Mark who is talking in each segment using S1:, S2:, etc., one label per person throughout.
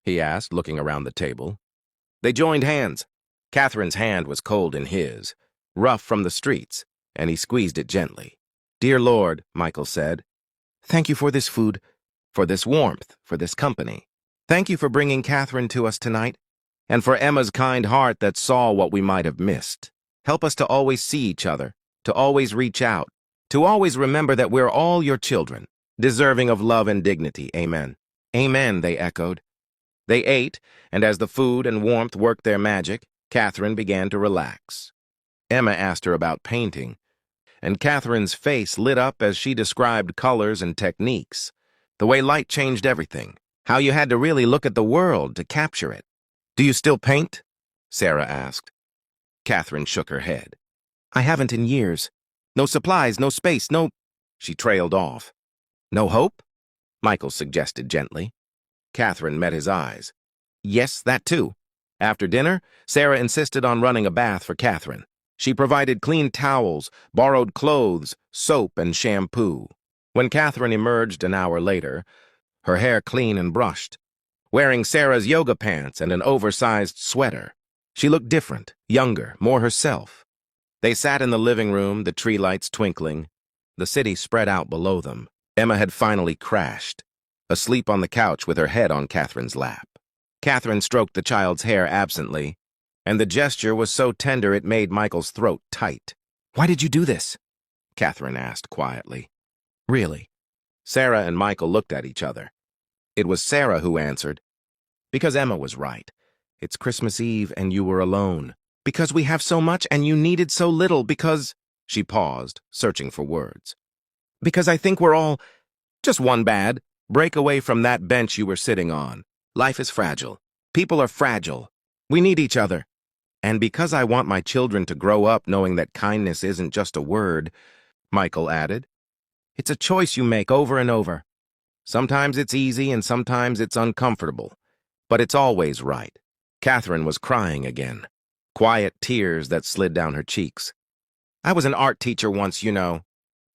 S1: he asked, looking around the table. They joined hands. Catherine's hand was cold in his, rough from the streets, and he squeezed it gently. "Dear Lord," Michael said, "thank you for this food, for this warmth, for this company. Thank you for bringing Catherine to us tonight, and for Emma's kind heart that saw what we might have missed. Help us to always see each other, to always reach out, to always remember that we're all your children, deserving of love and dignity. Amen." "Amen," they echoed. They ate, and as the food and warmth worked their magic, Catherine began to relax. Emma asked her about painting, and Catherine's face lit up as she described colors and techniques, the way light changed everything, how you had to really look at the world to capture it. "Do you still paint?" Sarah asked. Catherine shook her head. "I haven't in years. No supplies, no space, no—" She trailed off. "No hope?" Michael suggested gently. Catherine met his eyes. "Yes, that too." After dinner, Sarah insisted on running a bath for Catherine. She provided clean towels, borrowed clothes, soap, and shampoo. When Catherine emerged an hour later, her hair clean and brushed, wearing Sarah's yoga pants and an oversized sweater, she looked different, younger, more herself. They sat in the living room, the tree lights twinkling. The city spread out below them. Emma had finally crashed, asleep on the couch with her head on Catherine's lap. Catherine stroked the child's hair absently, and the gesture was so tender it made Michael's throat tight. "Why did you do this?" Catherine asked quietly. "Really?" Sarah and Michael looked at each other. It was Sarah who answered. "Because Emma was right. It's Christmas Eve and you were alone. Because we have so much and you needed so little. Because—" She paused, searching for words. "Because I think we're all just one bad. Break away from that bench you were sitting on. Life is fragile. People are fragile. We need each other. And because I want my children to grow up knowing that kindness isn't just a word," Michael added. "It's a choice you make over and over. Sometimes it's easy and sometimes it's uncomfortable, but it's always right." Catherine was crying again, quiet tears that slid down her cheeks. "I was an art teacher once, you know.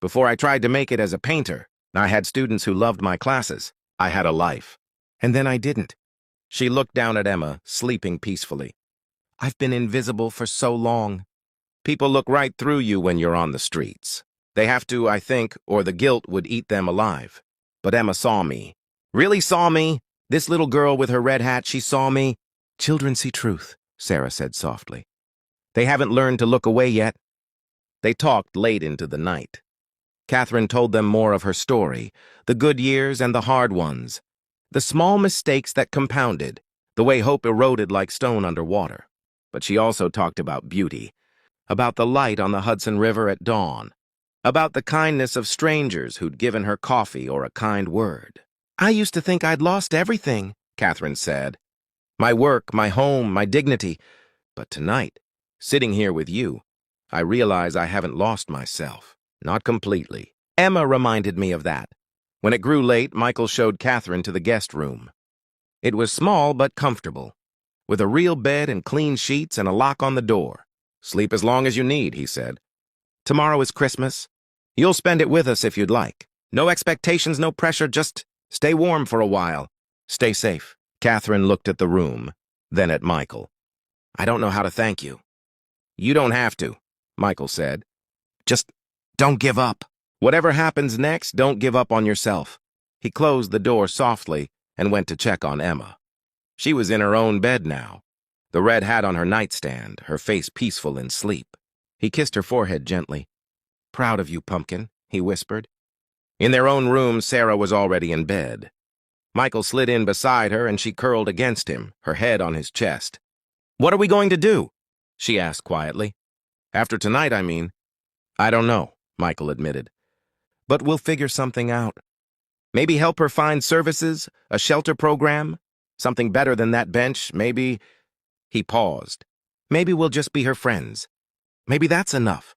S1: Before I tried to make it as a painter, I had students who loved my classes. I had a life. And then I didn't." She looked down at Emma, sleeping peacefully. "I've been invisible for so long. People look right through you when you're on the streets. They have to, I think, or the guilt would eat them alive. But Emma saw me. Really saw me. This little girl with her red hat, she saw me." "Children see truth," Sarah said softly. "They haven't learned to look away yet." They talked late into the night. Catherine told them more of her story, the good years and the hard ones, the small mistakes that compounded, the way hope eroded like stone underwater. But she also talked about beauty, about the light on the Hudson River at dawn, about the kindness of strangers who'd given her coffee or a kind word. "I used to think I'd lost everything," Catherine said. "My work, my home, my dignity. But tonight, sitting here with you, I realize I haven't lost myself. Not completely." Emma reminded me of that. When it grew late, Michael showed Catherine to the guest room. It was small but comfortable, with a real bed and clean sheets and a lock on the door. "Sleep as long as you need," he said. "Tomorrow is Christmas. You'll spend it with us if you'd like. No expectations, no pressure, just stay warm for a while. Stay safe." Catherine looked at the room, then at Michael. "I don't know how to thank you." "You don't have to," Michael said. "Just don't give up. Whatever happens next, don't give up on yourself." He closed the door softly and went to check on Emma. She was in her own bed now, the red hat on her nightstand, her face peaceful in sleep. He kissed her forehead gently. "Proud of you, Pumpkin," he whispered. In their own room, Sarah was already in bed. Michael slid in beside her and she curled against him, her head on his chest. "What are we going to do?" she asked quietly. "After tonight, I mean." "I don't know," Michael admitted. "But we'll figure something out. Maybe help her find services, a shelter program, something better than that bench, maybe—" He paused. "Maybe we'll just be her friends. Maybe that's enough."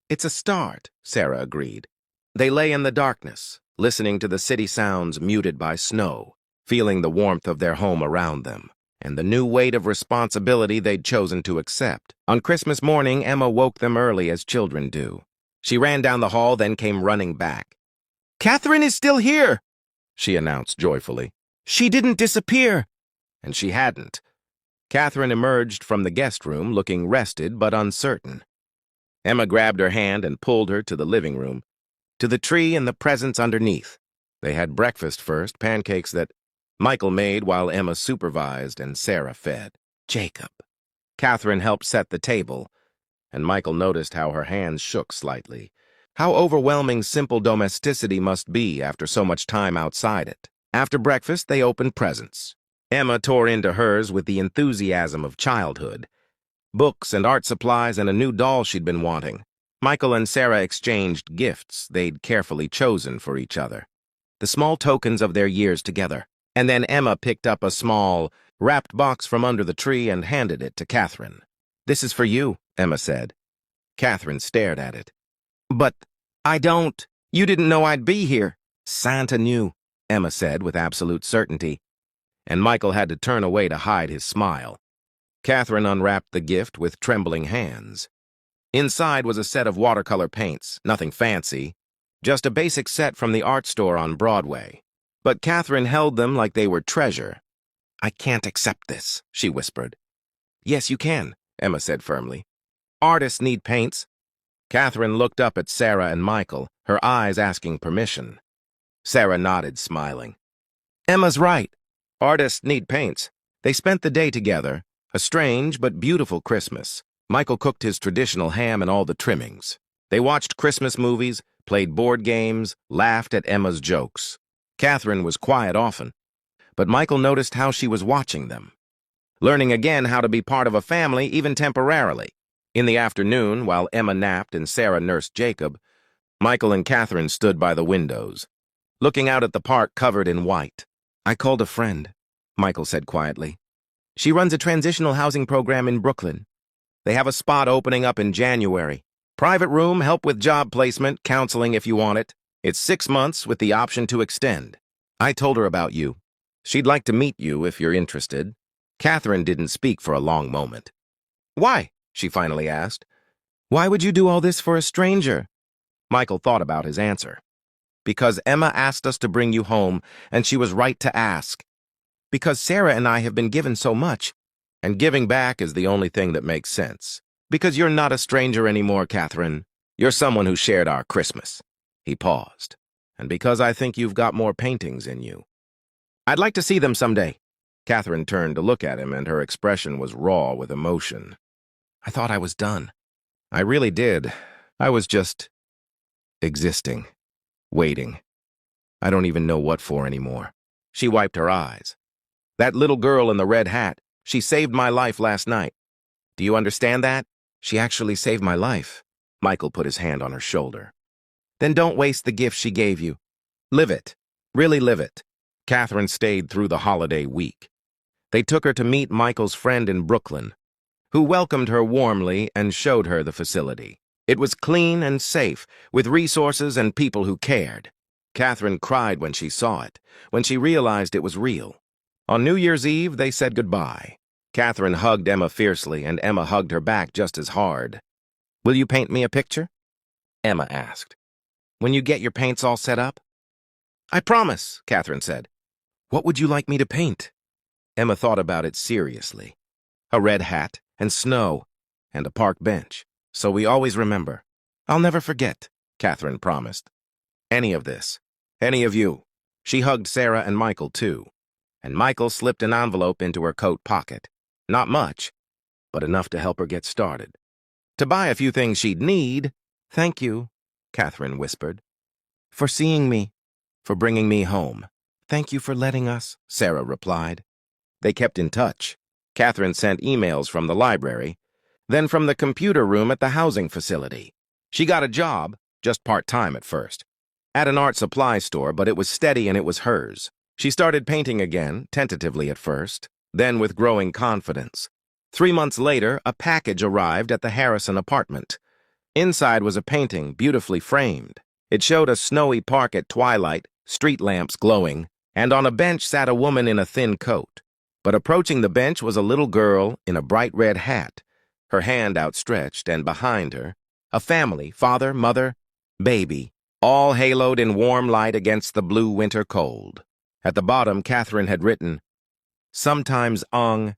S1: "It's a start," Sarah agreed. They lay in the darkness, listening to the city sounds muted by snow, feeling the warmth of their home around them, and the new weight of responsibility they'd chosen to accept. On Christmas morning, Emma woke them early as children do. She ran down the hall, then came running back. "Catherine is still here," she announced joyfully. "She didn't disappear." And she hadn't. Catherine emerged from the guest room looking rested but uncertain. Emma grabbed her hand and pulled her to the living room, to the tree and the presents underneath. They had breakfast first, pancakes that Michael made while Emma supervised and Sarah fed. Jacob. Catherine helped set the table, and Michael noticed how her hands shook slightly. How overwhelming simple domesticity must be after so much time outside it. After breakfast, they opened presents. Emma tore into hers with the enthusiasm of childhood. Books and art supplies and a new doll she'd been wanting. Michael and Sarah exchanged gifts they'd carefully chosen for each other, the small tokens of their years together. And then Emma picked up a small, wrapped box from under the tree and handed it to Catherine. "This is for you," Emma said. Catherine stared at it. "But you didn't know I'd be here." "Santa knew," Emma said with absolute certainty, and Michael had to turn away to hide his smile. Catherine unwrapped the gift with trembling hands. Inside was a set of watercolor paints, nothing fancy, just a basic set from the art store on Broadway. But Catherine held them like they were treasure. "I can't accept this," she whispered. "Yes, you can," Emma said firmly. "Artists need paints." Catherine looked up at Sarah and Michael, her eyes asking permission. Sarah nodded, smiling. "Emma's right. Artists need paints." They spent the day together, a strange but beautiful Christmas. Michael cooked his traditional ham and all the trimmings. They watched Christmas movies, played board games, laughed at Emma's jokes. Catherine was quiet often, but Michael noticed how she was watching them, learning again how to be part of a family even temporarily. In the afternoon, while Emma napped and Sarah nursed Jacob, Michael and Catherine stood by the windows, looking out at the park covered in white. "I called a friend," Michael said quietly. "She runs a transitional housing program in Brooklyn. They have a spot opening up in January. Private room, help with job placement, counseling if you want it. It's 6 months with the option to extend. I told her about you. She'd like to meet you if you're interested." Catherine didn't speak for a long moment. "Why?" she finally asked. "Why would you do all this for a stranger?" Michael thought about his answer. "Because Emma asked us to bring you home, and she was right to ask. Because Sarah and I have been given so much, and giving back is the only thing that makes sense. Because you're not a stranger anymore, Catherine. You're someone who shared our Christmas." He paused. "And because I think you've got more paintings in you." "I'd like to see them someday." Catherine turned to look at him, and her expression was raw with emotion. "I thought I was done. I really did. I was just existing, waiting. I don't even know what for anymore." She wiped her eyes. "That little girl in the red hat, she saved my life last night. Do you understand that? She actually saved my life." Michael put his hand on her shoulder. "Then don't waste the gift she gave you. Live it. Really live it." Catherine stayed through the holiday week. They took her to meet Michael's friend in Brooklyn, who welcomed her warmly and showed her the facility. It was clean and safe, with resources and people who cared. Catherine cried when she saw it, when she realized it was real. On New Year's Eve, they said goodbye. Catherine hugged Emma fiercely, and Emma hugged her back just as hard. "Will you paint me a picture?" Emma asked. "When you get your paints all set up?" "I promise," Catherine said. "What would you like me to paint?" Emma thought about it seriously. A red hat, and snow, and a park bench. "So we always remember." "I'll never forget," Catherine promised. "Any of this. Any of you." She hugged Sarah and Michael, too. And Michael slipped an envelope into her coat pocket. Not much, but enough to help her get started. To buy a few things she'd need. "Thank you," Catherine whispered. "For seeing me. For bringing me home." "Thank you for letting us," Sarah replied. They kept in touch. Catherine sent emails from the library, then from the computer room at the housing facility. She got a job, just part-time at first, at an art supply store, but it was steady and it was hers. She started painting again, tentatively at first, then with growing confidence. 3 months later, a package arrived at the Harrison apartment. Inside was a painting, beautifully framed. It showed a snowy park at twilight, street lamps glowing, and on a bench sat a woman in a thin coat. But approaching the bench was a little girl in a bright red hat, her hand outstretched, and behind her, a family, father, mother, baby, all haloed in warm light against the blue winter cold. At the bottom, Catherine had written, Sometimes Ong